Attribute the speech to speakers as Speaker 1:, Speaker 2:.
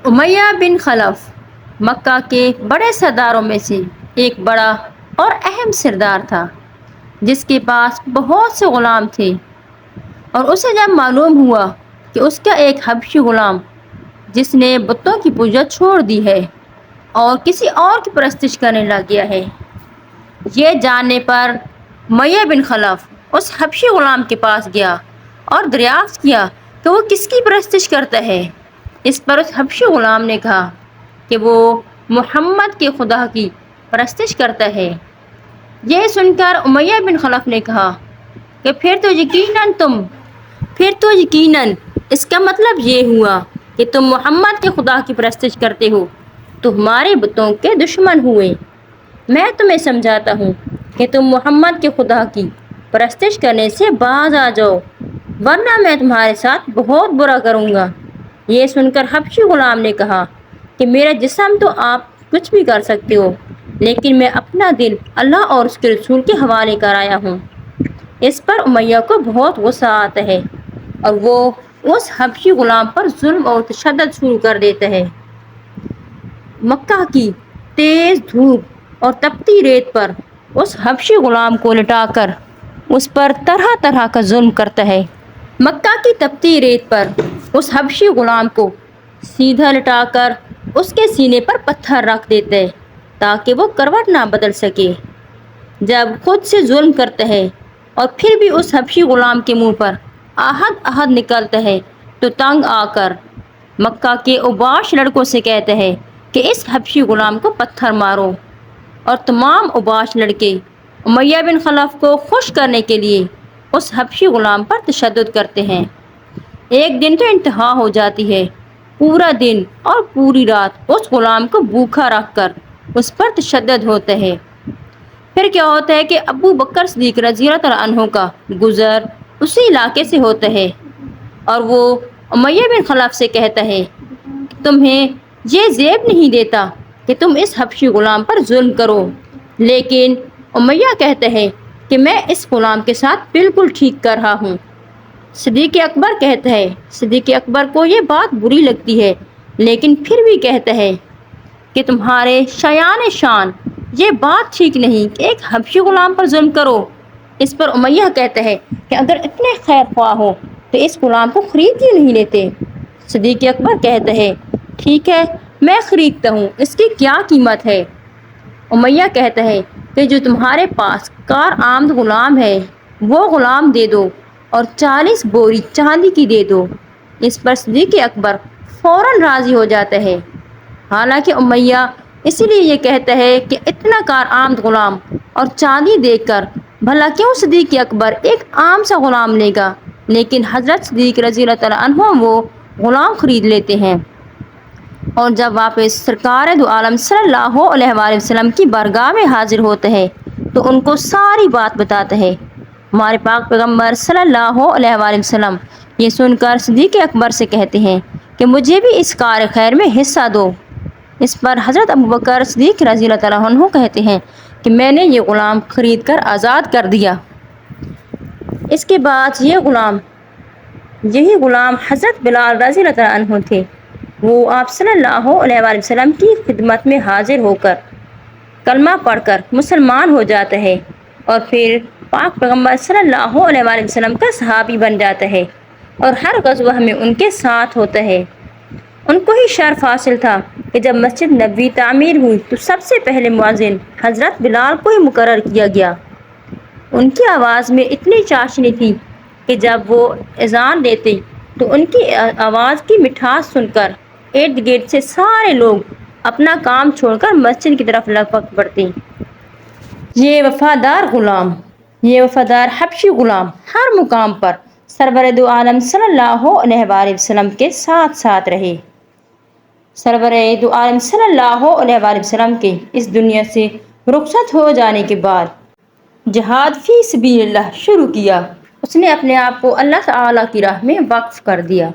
Speaker 1: امیہ بن خلف مکہ کے بڑے سرداروں میں سے ایک بڑا اور اہم سردار تھا، جس کے پاس بہت سے غلام تھے، اور اسے جب معلوم ہوا کہ اس کا ایک حبشی غلام جس نے بتوں کی پوجا چھوڑ دی ہے اور کسی اور کی پرستش کرنے لگ گیا ہے، یہ جاننے پر امیہ بن خلف اس حبشی غلام کے پاس گیا اور دریافت کیا کہ وہ کس کی پرستش کرتا ہے۔ اس پر اس حبشی غلام نے کہا کہ وہ محمد کے خدا کی پرستش کرتا ہے۔ یہ سن کر امیہ بن خلف نے کہا کہ پھر تو یقیناً اس کا مطلب یہ ہوا کہ تم محمد کے خدا کی پرستش کرتے ہو، تمہارے بتوں کے دشمن ہوئے۔ میں تمہیں سمجھاتا ہوں کہ تم محمد کے خدا کی پرستش کرنے سے باز آ جاؤ، ورنہ میں تمہارے ساتھ بہت برا کروں گا۔ یہ سن کر حبشی غلام نے کہا کہ میرا جسم تو آپ کچھ بھی کر سکتے ہو، لیکن میں اپنا دل اللہ اور اس کے رسول کے حوالے کر آیا ہوں۔ اس پر امیہ کو بہت غصہ آتا ہے اور وہ اس حبشی غلام پر ظلم اور تشدد شروع کر دیتا ہے۔ مکہ کی تیز دھوپ اور تپتی ریت پر اس حبشی غلام کو لٹا کر اس پر طرح طرح کا ظلم کرتا ہے۔ مکہ کی تپتی ریت پر اس حبشی غلام کو سیدھا لٹا کر اس کے سینے پر پتھر رکھ دیتا ہے تاکہ وہ کروٹ نہ بدل سکے۔ جب خود سے ظلم کرتا ہے اور پھر بھی اس حبشی غلام کے منہ پر احد نکلتا ہے تو تنگ آ کر مکہ کے اوباش لڑکوں سے کہتا ہے کہ اس حبشی غلام کو پتھر مارو، اور تمام اوباش لڑکے امیہ بن خلف کو خوش کرنے کے لیے اس حبشی غلام پر تشدد کرتے ہیں۔ ایک دن تو انتہا ہو جاتی ہے، پورا دن اور پوری رات اس غلام کو بھوکا رکھ کر اس پر تشدد ہوتا ہے۔ پھر کیا ہوتا ہے کہ ابو بکر صدیق رضی اللہ عنہ کا گزر اسی علاقے سے ہوتا ہے، اور وہ امیہ بن خلف سے کہتا ہے کہ تمہیں یہ زیب نہیں دیتا کہ تم اس حبشی غلام پر ظلم کرو، لیکن امیہ کہتا ہے کہ میں اس غلام کے ساتھ بالکل ٹھیک کر رہا ہوں۔ صدیق اکبر کہتا ہے، صدیق اکبر کو یہ بات بری لگتی ہے، لیکن پھر بھی کہتا ہے کہ تمہارے شایان شان یہ بات ٹھیک نہیں کہ ایک حبشی غلام پر ظلم کرو۔ اس پر امیہ کہتا ہے کہ اگر اتنے خیر خواہ ہو تو اس غلام کو خرید کیوں نہیں لیتے؟ صدیق اکبر کہتا ہے ٹھیک ہے، میں خریدتا ہوں، اس کی کیا قیمت ہے؟ امیہ کہتا ہے کہ جو تمہارے پاس کارآمد غلام ہے وہ غلام دے دو اور 40 بوری چاندی کی دے دو۔ اس پر صدیق اکبر فوراً راضی ہو جاتا ہے۔ حالانکہ امیہ اسی لیے یہ کہتا ہے کہ اتنا کارآمد غلام اور چاندی دے کر بھلا کیوں صدیق اکبر ایک عام سا غلام لے گا، لیکن حضرت صدیق رضی اللہ عنہ وہ غلام خرید لیتے ہیں، اور جب واپس سرکار دو عالم صلی اللہ علیہ وآلہ وسلم کی بارگاہ میں حاضر ہوتا ہے تو ان کو ساری بات بتاتا ہے۔ ہمارے پاک پیغمبر صلی اللہ علیہ وآلہ وسلم یہ سن کر صدیق اکبر سے کہتے ہیں کہ مجھے بھی اس کار خیر میں حصہ دو۔ اس پر حضرت ابوبکر صدیق رضی اللہ عنہ کہتے ہیں کہ میں نے یہ غلام خرید کر آزاد کر دیا۔ اس کے بعد یہی غلام حضرت بلال رضی اللہ عنہ تھے۔ وہ آپ صلی اللہ علیہ وآلہ وسلم کی خدمت میں حاضر ہو کر کلمہ پڑھ کر مسلمان ہو جاتا ہے، اور پھر پاک پیغمبر صلی اللہ علیہ وآلہ وسلم کا صحابی بن جاتا ہے، اور ہر غزوہ میں ان کے ساتھ ہوتا ہے۔ ان کو ہی شرف حاصل تھا کہ جب مسجد نبوی تعمیر ہوئی تو سب سے پہلے مؤذن حضرت بلال کو ہی مقرر کیا گیا۔ ان کی آواز میں اتنی چاشنی تھی کہ جب وہ اذان دیتے تو ان کی آواز کی مٹھاس سن کر ارد گرد سے سارے لوگ اپنا کام چھوڑ کر مسجد کی طرف لپک پڑتے۔ یہ وفادار حبشی غلام ہر مقام پر سرور دو عالم صلی اللہ علیہ وآلہ وسلم کے ساتھ رہے۔ سرور دو عالم صلی اللہ علیہ وآلہ وسلم کے اس دنیا سے رخصت ہو جانے کے بعد جہاد فی سبیل اللہ شروع کیا۔ اس نے اپنے آپ کو اللہ تعالیٰ کی راہ میں وقف کر دیا۔